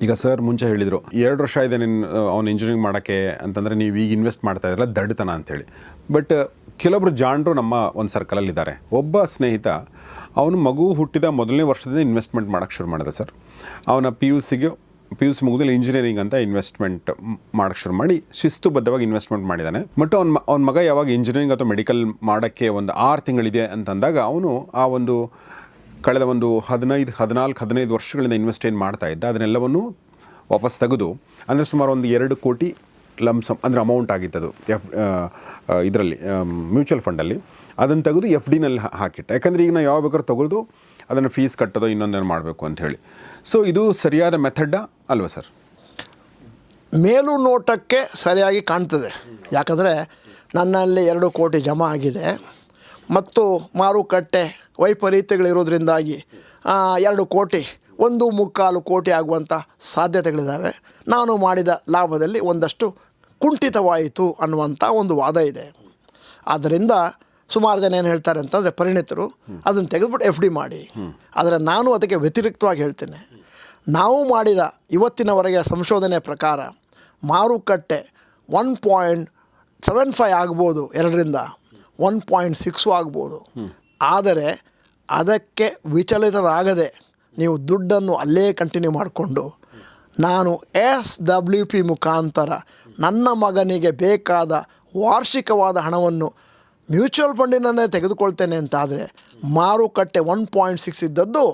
ಈಗ ಸರ್ ಮುಂಚೆ ಹೇಳಿದರು 2 ವರ್ಷ ಇದೆ ಅವ್ನು ಇಂಜಿನಿಯರಿಂಗ್ ಮಾಡೋಕ್ಕೆ ಅಂತಂದರೆ ನೀವು ಈಗ ಇನ್ವೆಸ್ಟ್ ಮಾಡ್ತಾ ಇದ್ರಲ್ಲ ದಡ್ತನ ಅಂಥೇಳಿ. ಬಟ್ ಕೆಲವೊಬ್ರು ಜಾಣರು ನಮ್ಮ ಒಂದು ಸರ್ಕಲಲ್ಲಿದ್ದಾರೆ. ಒಬ್ಬ ಸ್ನೇಹಿತ ಅವನು ಮಗು ಹುಟ್ಟಿದ ಮೊದಲನೇ ವರ್ಷದಿಂದ ಇನ್ವೆಸ್ಟ್ಮೆಂಟ್ ಮಾಡೋಕ್ಕೆ ಶುರು ಮಾಡಿದೆ ಸರ್. ಅವನ ಪಿ ಯು ಸಿ ಮುಗಿದಲ್ಲಿ ಇಂಜಿನಿಯರಿಂಗ್ ಅಂತ ಇನ್ವೆಸ್ಟ್ಮೆಂಟ್ ಮಾಡೋಕ್ಕೆ ಶುರು ಮಾಡಿ ಶಿಸ್ತುಬದ್ಧವಾಗಿ ಇನ್ವೆಸ್ಟ್ಮೆಂಟ್ ಮಾಡಿದ್ದಾನೆ. ಬಟ್ ಅವ್ನ ಮಗ ಯಾವಾಗ ಇಂಜಿನಿಯರಿಂಗ್ ಅಥವಾ ಮೆಡಿಕಲ್ ಮಾಡೋಕ್ಕೆ ಒಂದು 6 ತಿಂಗಳಿದೆ ಅಂತಂದಾಗ ಅವನು ಆ ಒಂದು ಕಳೆದ ಒಂದು 15 ವರ್ಷಗಳಿಂದ ಇನ್ವೆಸ್ಟ್ ಏನು ಮಾಡ್ತಾ ಇದ್ದ ಅದನ್ನೆಲ್ಲವನ್ನು ವಾಪಸ್ ತೆಗೆದು, ಅಂದರೆ ಸುಮಾರು ಒಂದು 2 ಕೋಟಿ ಲಂಸಮ್ ಅಂದರೆ ಅಮೌಂಟ್ ಆಗಿತ್ತದು ಇದರಲ್ಲಿ ಮ್ಯೂಚುವಲ್ ಫಂಡಲ್ಲಿ, ಅದನ್ನು ತೆಗೆದು ಎಫ್ ಡಿನಲ್ಲಿ ಹಾಕಿಟ್ಟ. ಯಾಕಂದರೆ ಈಗ ನಾವು ಯಾವ ಬೇಕಾದ್ರೂ ತೆಗೆದು ಅದನ್ನು ಫೀಸ್ ಕಟ್ಟೋದು ಇನ್ನೊಂದೇನು ಮಾಡಬೇಕು ಅಂಥೇಳಿ. ಸೊ ಇದು ಸರಿಯಾದ ಮೆಥಡ್ಡಾ ಅಲ್ವಾ ಸರ್? ಮೇಲು ನೋಟಕ್ಕೆ ಸರಿಯಾಗಿ ಕಾಣ್ತದೆ. ಯಾಕಂದರೆ ನನ್ನಲ್ಲಿ 2 ಕೋಟಿ ಜಮಾ ಆಗಿದೆ ಮತ್ತು ಮಾರುಕಟ್ಟೆ ವೈಪರೀತ್ಯಗಳಿರೋದ್ರಿಂದಾಗಿ 2 ಕೋಟಿ 1.25 ಕೋಟಿ ಆಗುವಂಥ ಸಾಧ್ಯತೆಗಳಿದ್ದಾವೆ. ನಾನು ಮಾಡಿದ ಲಾಭದಲ್ಲಿ ಒಂದಷ್ಟು ಕುಂಠಿತವಾಯಿತು ಅನ್ನುವಂಥ ಒಂದು ವಾದ ಇದೆ. ಆದ್ದರಿಂದ ಸುಮಾರು ಜನ ಏನು ಹೇಳ್ತಾರೆ ಅಂತಂದರೆ ಪರಿಣಿತರು ಅದನ್ನು ತೆಗೆದುಬಿಟ್ಟು ಎಫ್ ಡಿ ಮಾಡಿ. ಆದರೆ ನಾನು ಅದಕ್ಕೆ ವ್ಯತಿರಿಕ್ತವಾಗಿ ಹೇಳ್ತೇನೆ. ನಾವು ಮಾಡಿದ ಇವತ್ತಿನವರೆಗೆ ಸಂಶೋಧನೆ ಪ್ರಕಾರ ಮಾರುಕಟ್ಟೆ 1.75 ಆಗ್ಬೋದು, 2ರಿಂದ 1.6 ಆಗ್ಬೋದು. ಆದರೆ ಅದಕ್ಕೆ ವಿಚಲಿತರಾಗದೆ ನೀವು ದುಡ್ಡನ್ನು ಅಲ್ಲೇ ಕಂಟಿನ್ಯೂ ಮಾಡಿಕೊಂಡು ನಾನು SWP ಮುಖಾಂತರ ನನ್ನ ಮಗನಿಗೆ ಬೇಕಾದ ವಾರ್ಷಿಕವಾದ ಹಣವನ್ನು ಮ್ಯೂಚುವಲ್ ಫಂಡಿನನ್ನೇ ತೆಗೆದುಕೊಳ್ತೇನೆ ಅಂತಾದರೆ ಮಾರುಕಟ್ಟೆ 1.6 ಇದ್ದದ್ದು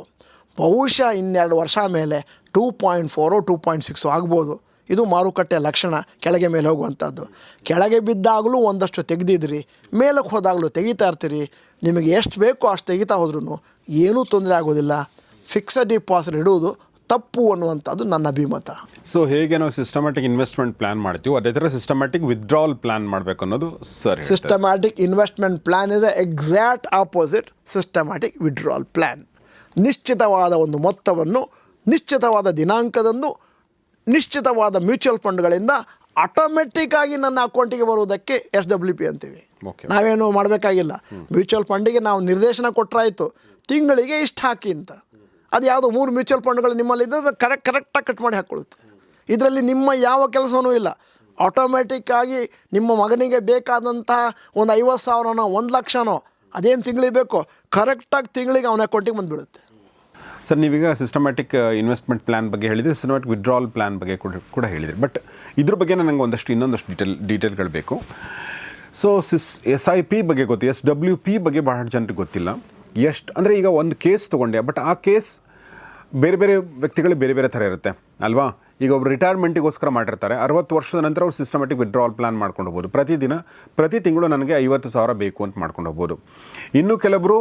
ಬಹುಶಃ 2 ವರ್ಷ ಮೇಲೆ 2.4 2.6 ಆಗ್ಬೋದು. ಇದು ಮಾರುಕಟ್ಟೆ ಲಕ್ಷಣ, ಕೆಳಗೆ ಮೇಲೆ ಹೋಗುವಂಥದ್ದು. ಕೆಳಗೆ ಬಿದ್ದಾಗಲೂ ಒಂದಷ್ಟು ತೆಗೆದಿದ್ರಿ, ಮೇಲಕ್ಕೆ ಹೋದಾಗಲೂ ತೆಗಿತಾ ಇರ್ತೀರಿ. ನಿಮಗೆ ಎಷ್ಟು ಬೇಕೋ ಅಷ್ಟು ತೆಗಿತಾ ಹೋದ್ರೂ ಏನೂ ತೊಂದರೆ ಆಗೋದಿಲ್ಲ. ಫಿಕ್ಸಡ್ ಡಿಪಾಸಿಟ್ ಇಡುವುದು ತಪ್ಪು ಅನ್ನುವಂಥದ್ದು ನನ್ನ ಅಭಿಮತ. ಸೊ ಹೇಗೆ ನಾವು ಸಿಸ್ಟಮ್ಯಾಟಿಕ್ ಇನ್ವೆಸ್ಟ್ಮೆಂಟ್ ಪ್ಲ್ಯಾನ್ ಮಾಡ್ತೀವಿ ಅದೇ ಥರ ಸಿಸ್ಟಮ್ಯಾಟಿಕ್ ವಿತ್ಡ್ರಾವಲ್ ಪ್ಲ್ಯಾನ್ ಮಾಡಬೇಕು ಅನ್ನೋದು ಸರ್. ಸಿಸ್ಟಮ್ಯಾಟಿಕ್ ಇನ್ವೆಸ್ಟ್ಮೆಂಟ್ ಪ್ಲ್ಯಾನ್ ಇದೆ exact opposite systematic withdrawal plan. ನಿಶ್ಚಿತವಾದ ಒಂದು ಮೊತ್ತವನ್ನು ನಿಶ್ಚಿತವಾದ ದಿನಾಂಕದಂದು ನಿಶ್ಚಿತವಾದ ಮ್ಯೂಚುವಲ್ ಫಂಡ್ಗಳಿಂದ ಆಟೋಮೆಟಿಕ್ಕಾಗಿ ನನ್ನ ಅಕೌಂಟಿಗೆ ಬರುವುದಕ್ಕೆ SWP ಅಂತೀವಿ. ನಾವೇನು ಮಾಡಬೇಕಾಗಿಲ್ಲ. ಮ್ಯೂಚುವಲ್ ಫಂಡಿಗೆ ನಾವು ನಿರ್ದೇಶನ ಕೊಟ್ಟರಾಯಿತು, ತಿಂಗಳಿಗೆ ಇಷ್ಟು ಹಾಕಿ ಅಂತ. ಅದು ಯಾವುದೋ 3 ಮ್ಯೂಚುವಲ್ ಫಂಡ್ಗಳು ನಿಮ್ಮಲ್ಲಿದ್ದರೆ ಕರೆಕ್ಟಾಗಿ ಕಟ್ ಮಾಡಿ ಹಾಕ್ಕೊಳ್ಳುತ್ತೆ. ಇದರಲ್ಲಿ ನಿಮ್ಮ ಯಾವ ಕೆಲಸವೂ ಇಲ್ಲ. ಆಟೋಮೆಟಿಕ್ಕಾಗಿ ನಿಮ್ಮ ಮಗನಿಗೆ ಬೇಕಾದಂತಹ ಒಂದು 50,000ನೋ 1 ಲಕ್ಷನೋ ಅದೇನು ತಿಂಗಳಿಗೆ ಬೇಕೋ ಕರೆಕ್ಟಾಗಿ ತಿಂಗಳಿಗೆ ಅವನ ಅಕೌಂಟಿಗೆ ಬಂದುಬಿಡುತ್ತೆ. ಸರ್ ನೀವೀಗ ಸಿಸ್ಟಮ್ಯಾಟಿಕ್ ಇನ್ವೆಸ್ಟ್ಮೆಂಟ್ ಪ್ಲ್ಯಾನ್ ಬಗ್ಗೆ ಹೇಳಿದರೆ, ಸಿಸ್ಟಮ್ಯಾಟಿಕ್ ವಿತ್ಡ್ರಾವಲ್ ಪ್ಲ್ಯಾನ್ ಬಗ್ಗೆ ಕೂಡ ಹೇಳಿದ್ರಿ. ಬಟ್ ಇದ್ರ ಬಗ್ಗೆ ನನಗೆ ಇನ್ನೊಂದಷ್ಟು ಡೀಟೇಲ್ಗಳು ಬೇಕು. ಸೊ SIP ಬಗ್ಗೆ ಗೊತ್ತು, SWP ಬಗ್ಗೆ ಬಹಳ ಜನರಿಗೆ ಗೊತ್ತಿಲ್ಲ. ಅಂದರೆ ಈಗ ಒಂದು ಕೇಸ್ ತೊಗೊಂಡೆ, ಬಟ್ ಆ ಕೇಸ್ ಬೇರೆ ಬೇರೆ ವ್ಯಕ್ತಿಗಳು ಬೇರೆ ಬೇರೆ ಥರ ಇರುತ್ತೆ ಅಲ್ವಾ? ಈಗ ಒಬ್ರು ರಿಟೈರ್ಮೆಂಟಿಗೋಸ್ಕರ ಮಾಡಿರ್ತಾರೆ, 60 ವರ್ಷದ ನಂತರ ಅವ್ರು ಸಿಸ್ಟಮ್ಯಾಟಿಕ್ ವಿತ್ಡ್ರಾವಲ್ ಪ್ಲ್ಯಾನ್ ಮಾಡ್ಕೊಂಡು ಹೋಗ್ಬೋದು. ಪ್ರತಿ ತಿಂಗಳು ನನಗೆ 50,000 ಬೇಕು ಅಂತ ಮಾಡ್ಕೊಂಡು ಹೋಗ್ಬೋದು. ಇನ್ನು ಕೆಲವರು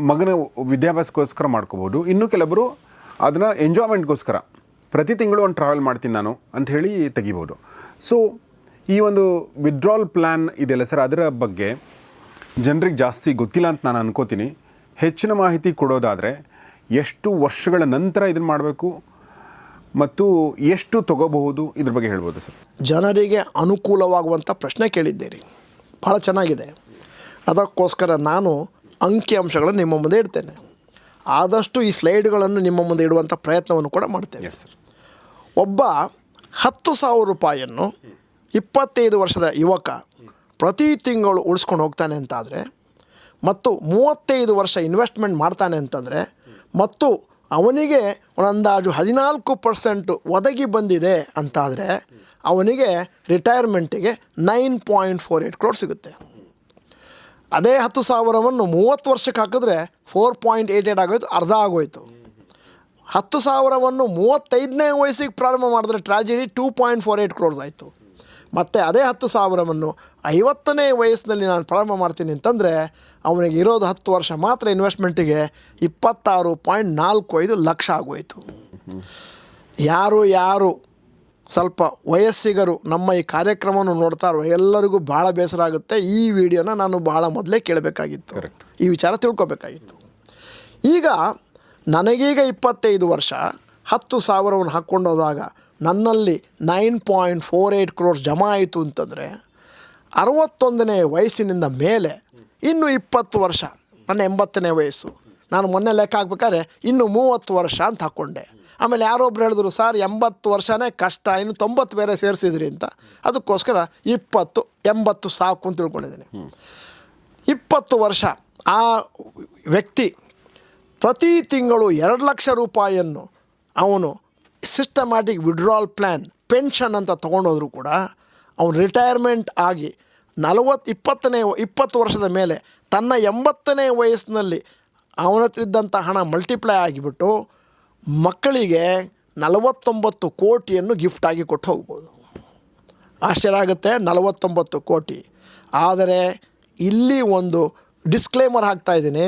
ಮಗನ ವಿದ್ಯಾಭ್ಯಾಸಕ್ಕೋಸ್ಕರ ಮಾಡ್ಕೋಬೋದು. ಇನ್ನು ಕೆಲವರು ಅದನ್ನು ಎಂಜಾಯ್ಮೆಂಟ್ಗೋಸ್ಕರ ಪ್ರತಿ ತಿಂಗಳು ಒಂದು ಟ್ರಾವೆಲ್ ಮಾಡ್ತೀನಿ ನಾನು ಅಂತ ಹೇಳಿ ತೆಗಿಬೋದು. ಸೊ ಈ ಒಂದು ವಿತ್ಡ್ರಾವಲ್ ಪ್ಲ್ಯಾನ್ ಇದೆಯಲ್ಲ ಸರ್, ಅದರ ಬಗ್ಗೆ ಜನರಿಗೆ ಜಾಸ್ತಿ ಗೊತ್ತಿಲ್ಲ ಅಂತ ನಾನು ಅನ್ಕೋತೀನಿ. ಹೆಚ್ಚಿನ ಮಾಹಿತಿ ಕೊಡೋದಾದರೆ ಎಷ್ಟು ವರ್ಷಗಳ ನಂತರ ಇದನ್ನು ಮಾಡಬೇಕು ಮತ್ತು ಎಷ್ಟು ತೊಗೋಬಹುದು, ಇದ್ರ ಬಗ್ಗೆ ಹೇಳ್ಬೋದು ಸರ್? ಜನರಿಗೆ ಅನುಕೂಲವಾಗುವಂಥ ಪ್ರಶ್ನೆ ಕೇಳಿದ್ದೀರಿ, ಭಾಳ ಚೆನ್ನಾಗಿದೆ. ಅದಕ್ಕೋಸ್ಕರ ನಾನು ಅಂಕಿಅಂಶಗಳನ್ನು ನಿಮ್ಮ ಮುಂದೆ ಇಡ್ತೇನೆ. ಆದಷ್ಟು ಈ ಸ್ಲೈಡ್ಗಳನ್ನು ನಿಮ್ಮ ಮುಂದೆ ಇಡುವಂಥ ಪ್ರಯತ್ನವನ್ನು ಕೂಡ ಮಾಡ್ತೇನೆ. Yes sir. ಒಬ್ಬ 10,000 ರೂಪಾಯಿಯನ್ನು 25 ವರ್ಷದ ಯುವಕ ಪ್ರತಿ ತಿಂಗಳು ಉಳಿಸ್ಕೊಂಡು ಹೋಗ್ತಾನೆ ಅಂತಾದರೆ ಮತ್ತು 35 ವರ್ಷ ಇನ್ವೆಸ್ಟ್ಮೆಂಟ್ ಮಾಡ್ತಾನೆ ಅಂತಂದರೆ ಮತ್ತು ಅವನಿಗೆ ಅಂದಾಜು 14% ಒದಗಿ ಬಂದಿದೆ ಅಂತಾದರೆ ಅವನಿಗೆ ರಿಟೈರ್ಮೆಂಟಿಗೆ 9.48 crore ಸಿಗುತ್ತೆ. ಅದೇ 10,000ವನ್ನು 30 ವರ್ಷಕ್ಕೆ ಹಾಕಿದ್ರೆ 4.88 ಆಗೋಯ್ತು, ಅರ್ಧ ಆಗೋಯ್ತು. 10,000ವನ್ನು 35ನೇ ವಯಸ್ಸಿಗೆ ಪ್ರಾರಂಭ ಮಾಡಿದ್ರೆ ಟ್ರಾಜಿಡಿ 2.48 crores ಆಯಿತು. ಮತ್ತು ಅದೇ 10,000ವನ್ನು 50ನೇ ವಯಸ್ಸಿನಲ್ಲಿ ನಾನು ಪ್ರಾರಂಭ ಮಾಡ್ತೀನಿ ಅಂತಂದರೆ ಅವನಿಗೆ ಇರೋದು 10 ವರ್ಷ ಮಾತ್ರ ಇನ್ವೆಸ್ಟ್ಮೆಂಟಿಗೆ 26.45 ಲಕ್ಷ ಆಗೋಯಿತು. ಯಾರು ಸ್ವಲ್ಪ ವಯಸ್ಸಿಗರು ನಮ್ಮ ಈ ಕಾರ್ಯಕ್ರಮವನ್ನು ನೋಡ್ತಾರೋ ಎಲ್ಲರಿಗೂ ಭಾಳ ಬೇಸರ ಆಗುತ್ತೆ. ಈ ವಿಡಿಯೋನ ನಾನು ಭಾಳ ಮೊದಲೇ ಕೇಳಬೇಕಾಗಿತ್ತು, ಈ ವಿಚಾರ ತಿಳ್ಕೊಬೇಕಾಗಿತ್ತು. ಈಗ ನನಗೀಗ 25 ವರ್ಷ 10,000ವನ್ನು ಹಾಕ್ಕೊಂಡು ಹೋದಾಗ ನನ್ನಲ್ಲಿ 9.48 crores ಜಮಾ ಆಯಿತು ಅಂತಂದರೆ 61ನೇ ವಯಸ್ಸಿನಿಂದ ಮೇಲೆ ಇನ್ನು 20 ವರ್ಷ, ನನ್ನ 80ನೇ ವಯಸ್ಸು, ನಾನು ಮೊನ್ನೆ ಲೆಕ್ಕ ಹಾಕ್ಬೇಕಾದ್ರೆ ಇನ್ನು 30 ವರ್ಷ ಅಂತ ಹಾಕ್ಕೊಂಡೆ. ಆಮೇಲೆ ಯಾರೊಬ್ರು ಹೇಳಿದ್ರು ಸರ್ 80 ವರ್ಷನೇ ಕಷ್ಟ, ಇನ್ನು 90 ಬೇರೆ ಸೇರಿಸಿದ್ರಿ ಅಂತ. ಅದಕ್ಕೋಸ್ಕರ 80 ಸಾಕು ಅಂತ ತಿಳ್ಕೊಂಡಿದ್ದೀನಿ. 20 ವರ್ಷ ಆ ವ್ಯಕ್ತಿ ಪ್ರತಿ ತಿಂಗಳು 2 ಲಕ್ಷ ರೂಪಾಯಿಯನ್ನು ಅವನು ಸಿಸ್ಟಮ್ಯಾಟಿಕ್ ವಿಡ್ರಾಲ್ ಪ್ಲ್ಯಾನ್ ಪೆನ್ಷನ್ ಅಂತ ತೊಗೊಂಡೋದ್ರು ಕೂಡ ಅವನು ರಿಟೈರ್ಮೆಂಟ್ ಆಗಿ 20 ವರ್ಷದ ಮೇಲೆ ತನ್ನ 80ನೇ ವಯಸ್ಸಿನಲ್ಲಿ ಅವನ ಹತ್ರ ಇದ್ದಂಥ ಹಣ ಮಲ್ಟಿಪ್ಲೈ ಆಗಿಬಿಟ್ಟು ಮಕ್ಕಳಿಗೆ 49 ಕೋಟಿಯನ್ನು ಗಿಫ್ಟಾಗಿ ಕೊಟ್ಟು ಹೋಗ್ಬೋದು. ಆಶ್ಚರ್ಯ ಆಗುತ್ತೆ, 49 ಕೋಟಿ. ಆದರೆ ಇಲ್ಲಿ ಒಂದು ಡಿಸ್ಕ್ಲೇಮರ್ ಹಾಕ್ತಾಯಿದ್ದೀನಿ,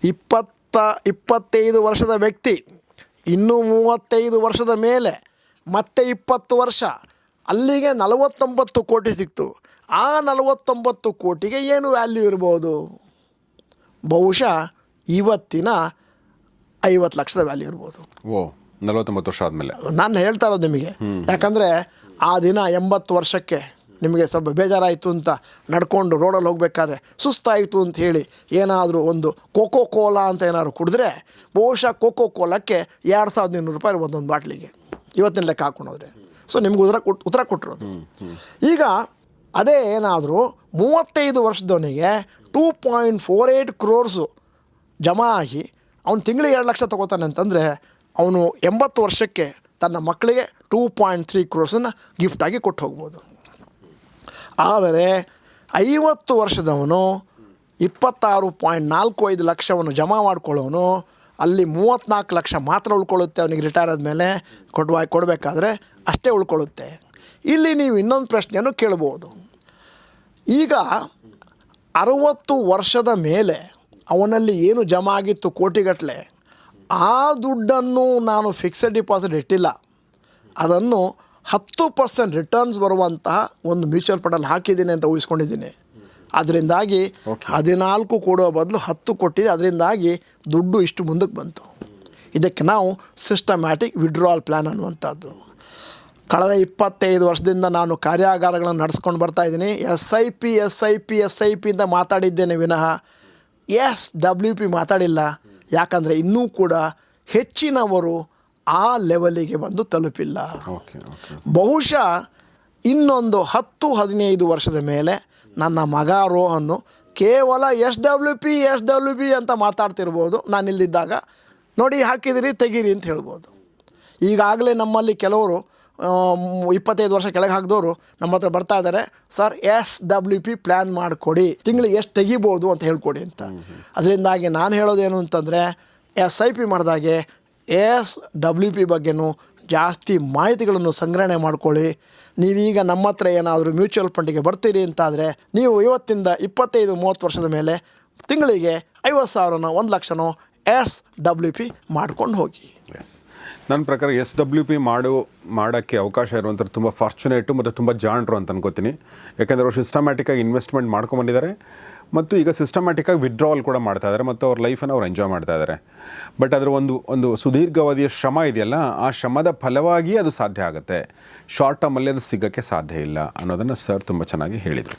25 ವರ್ಷದ ವ್ಯಕ್ತಿ ಇನ್ನೂ 35 ವರ್ಷದ ಮೇಲೆ ಮತ್ತೆ 20 ವರ್ಷ ಅಲ್ಲಿಗೆ 49 ಕೋಟಿ ಸಿಕ್ತು. ಆ 49 ಕೋಟಿಗೆ ಏನು ವ್ಯಾಲ್ಯೂ ಇರ್ಬೋದು? ಬಹುಶಃ ಇವತ್ತಿನ 50 ಲಕ್ಷದ ವ್ಯಾಲ್ಯೂ ಇರ್ಬೋದು. 49 ವರ್ಷ ಆದಮೇಲೆ ನಾನು ಹೇಳ್ತಾ ಇರೋದು ನಿಮಗೆ. ಯಾಕಂದರೆ ಆ ದಿನ 80 ವರ್ಷಕ್ಕೆ ನಿಮಗೆ ಸ್ವಲ್ಪ ಬೇಜಾರಾಯಿತು ಅಂತ ನಡ್ಕೊಂಡು ರೋಡಲ್ಲಿ ಹೋಗ್ಬೇಕಾದ್ರೆ ಸುಸ್ತಾಯಿತು ಅಂತ ಹೇಳಿ ಏನಾದರೂ ಒಂದು ಕೋಕೋ ಕೋಲಾ ಅಂತ ಏನಾದ್ರು ಕುಡಿದ್ರೆ ಬಹುಶಃ ಕೋಕೋ ಕೋಲಾಕ್ಕೆ 2200 ರೂಪಾಯಿ ಒಂದೊಂದು ಬಾಟ್ಲಿಗೆ ಇವತ್ತಿನ ಲೆಕ್ಕ ಹಾಕ್ಕೊಂಡೋದ್ರೆ. ಸೊ ನಿಮ್ಗೆ ಉತ್ತರ ಕೊಟ್ಟಿರೋದು. ಈಗ ಅದೇ ಏನಾದರೂ 35 ವರ್ಷದವನಿಗೆ 2.48 crores ಜಮಾ ಆಗಿ ಅವನು ತಿಂಗಳಿಗೆ 2 ಲಕ್ಷ ತೊಗೋತಾನೆ ಅಂತಂದರೆ ಅವನು 80 ವರ್ಷಕ್ಕೆ ತನ್ನ ಮಕ್ಕಳಿಗೆ 2.3 crores ಗಿಫ್ಟಾಗಿ ಕೊಟ್ಟು ಹೋಗ್ಬೋದು. ಆದರೆ 50 ವರ್ಷದವನು 26.45 ಲಕ್ಷವನ್ನು ಜಮಾ ಮಾಡ್ಕೊಳ್ಳೋನು ಅಲ್ಲಿ 34 ಲಕ್ಷ ಮಾತ್ರ ಉಳ್ಕೊಳ್ಳುತ್ತೆ. ಅವನಿಗೆ ರಿಟೈರ್ ಆದಮೇಲೆ ಕೊಡಬೇಕಾದ್ರೆ ಅಷ್ಟೇ ಉಳ್ಕೊಳ್ಳುತ್ತೆ. ಇಲ್ಲಿ ನೀವು ಇನ್ನೊಂದು ಪ್ರಶ್ನೆಯನ್ನು ಕೇಳ್ಬೋದು. ಈಗ 60 ವರ್ಷದ ಮೇಲೆ ಅವನಲ್ಲಿ ಏನು ಜಮಾ ಆಗಿತ್ತು ಕೋಟಿಗಟ್ಟಲೆ, ಆ ದುಡ್ಡನ್ನು ನಾನು ಫಿಕ್ಸೆಡ್ ಡಿಪಾಸಿಟ್ ಇಟ್ಟಿಲ್ಲ, ಅದನ್ನು 10% ರಿಟರ್ನ್ಸ್ ಬರುವಂತಹ ಒಂದು ಮ್ಯೂಚುವಲ್ ಫಂಡಲ್ಲಿ ಹಾಕಿದ್ದೀನಿ ಅಂತ ಊಹಿಸ್ಕೊಂಡಿದ್ದೀನಿ. ಅದರಿಂದಾಗಿ 14 ಕೊಡೋ ಬದಲು 10 ಕೊಟ್ಟಿದೆ. ಅದರಿಂದಾಗಿ ದುಡ್ಡು ಇಷ್ಟು ಮುಂದಕ್ಕೆ ಬಂತು. ಇದಕ್ಕೆ ನಾವು ಸಿಸ್ಟಮ್ಯಾಟಿಕ್ ವಿಡ್ರಾಲ್ ಪ್ಲ್ಯಾನ್ ಅನ್ನುವಂಥದ್ದು. ಕಳೆದ 25 ವರ್ಷದಿಂದ ನಾನು ಕಾರ್ಯಾಗಾರಗಳನ್ನು ನಡೆಸ್ಕೊಂಡು ಬರ್ತಾಯಿದ್ದೀನಿ. SIP ಅಂತ ಮಾತಾಡಿದ್ದೇನೆ ವಿನಃ SWP ಮಾತಾಡಿಲ್ಲ. ಯಾಕಂದರೆ ಇನ್ನೂ ಕೂಡ ಹೆಚ್ಚಿನವರು ಆ ಲೆವೆಲಿಗೆ ಬಂದು ತಲುಪಿಲ್ಲ. ಬಹುಶಃ ಇನ್ನೊಂದು 10-15 ವರ್ಷದ ಮೇಲೆ ನನ್ನ ಮಗ ರೋಹನ್ನು ಕೇವಲ SWP ಅಂತ ಮಾತಾಡ್ತಿರ್ಬೋದು. ನಾನು ಇಲ್ಲಿದ್ದಾಗ ನೋಡಿ ಹಾಕಿದಿರಿ ತೆಗೀರಿ ಅಂತ ಹೇಳ್ಬೋದು. ಈಗಾಗಲೇ ನಮ್ಮಲ್ಲಿ ಕೆಲವರು 25 ವರ್ಷ ಕೆಳಗೆ ಹಾಕಿದವರು ನಮ್ಮ ಹತ್ರ ಬರ್ತಾ ಇದ್ದಾರೆ, ಸರ್ SWP ಪ್ಲ್ಯಾನ್ ಮಾಡಿಕೊಡಿ, ತಿಂಗಳಿಗೆ ಎಷ್ಟು ತೆಗಿಬೋದು ಅಂತ ಹೇಳ್ಕೊಡಿ ಅಂತ. ಅದರಿಂದಾಗಿ ನಾನು ಹೇಳೋದೇನು ಅಂತಂದರೆ SIP ಮಾಡಿದಾಗೆ SWP ಬಗ್ಗೆನೂ ಜಾಸ್ತಿ ಮಾಹಿತಿಗಳನ್ನು ಸಂಗ್ರಹಣೆ ಮಾಡ್ಕೊಳ್ಳಿ. ನೀವೀಗ ನಮ್ಮ ಹತ್ರ ಏನಾದರೂ ಮ್ಯೂಚುವಲ್ ಫಂಡಿಗೆ ಬರ್ತೀರಿ ಅಂತಾದರೆ ನೀವು ಇವತ್ತಿಂದ 25-30 ವರ್ಷದ ಮೇಲೆ ತಿಂಗಳಿಗೆ 50,000 1 ಲಕ್ಷನೋ SWP ಮಾಡ್ಕೊಂಡು ಹೋಗಿ. ನನ್ನ ಪ್ರಕಾರ SWP ಮಾಡೋಕ್ಕೆ ಅವಕಾಶ ಇರುವಂಥದ್ದು ತುಂಬ ಫಾರ್ಚುನೇಟು ಮತ್ತು ತುಂಬ ಜಾಣರು ಅಂತ ಅನ್ಕೋತೀನಿ. ಯಾಕೆಂದರೆ ಅವರು ಸಿಸ್ಟಮ್ಯಾಟಿಕ್ಕಾಗಿ ಇನ್ವೆಸ್ಟ್ಮೆಂಟ್ ಮಾಡ್ಕೊಂಬಂದಿದ್ದಾರೆ ಮತ್ತು ಈಗ ಸಿಸ್ಟಮ್ಯಾಟಿಕ್ಕಾಗಿ ವಿಡ್ರಾವಲ್ ಕೂಡ ಮಾಡ್ತಾ ಇದ್ದಾರೆ ಮತ್ತು ಅವ್ರ ಲೈಫನ್ನು ಅವ್ರು ಎಂಜಾಯ್ ಮಾಡ್ತಾ ಇದ್ದಾರೆ. ಬಟ್ ಅದರ ಒಂದು ಸುದೀರ್ಘಾವಧಿಯ ಶ್ರಮ ಇದೆಯಲ್ಲ, ಆ ಶ್ರಮದ ಫಲವಾಗಿ ಅದು ಸಾಧ್ಯ ಆಗುತ್ತೆ. ಶಾರ್ಟ್ ಟರ್ಮಲ್ಲಿ ಅದು ಸಿಗೋಕ್ಕೆ ಸಾಧ್ಯ ಇಲ್ಲ ಅನ್ನೋದನ್ನು ಸರ್ ತುಂಬ ಚೆನ್ನಾಗಿ ಹೇಳಿದರು.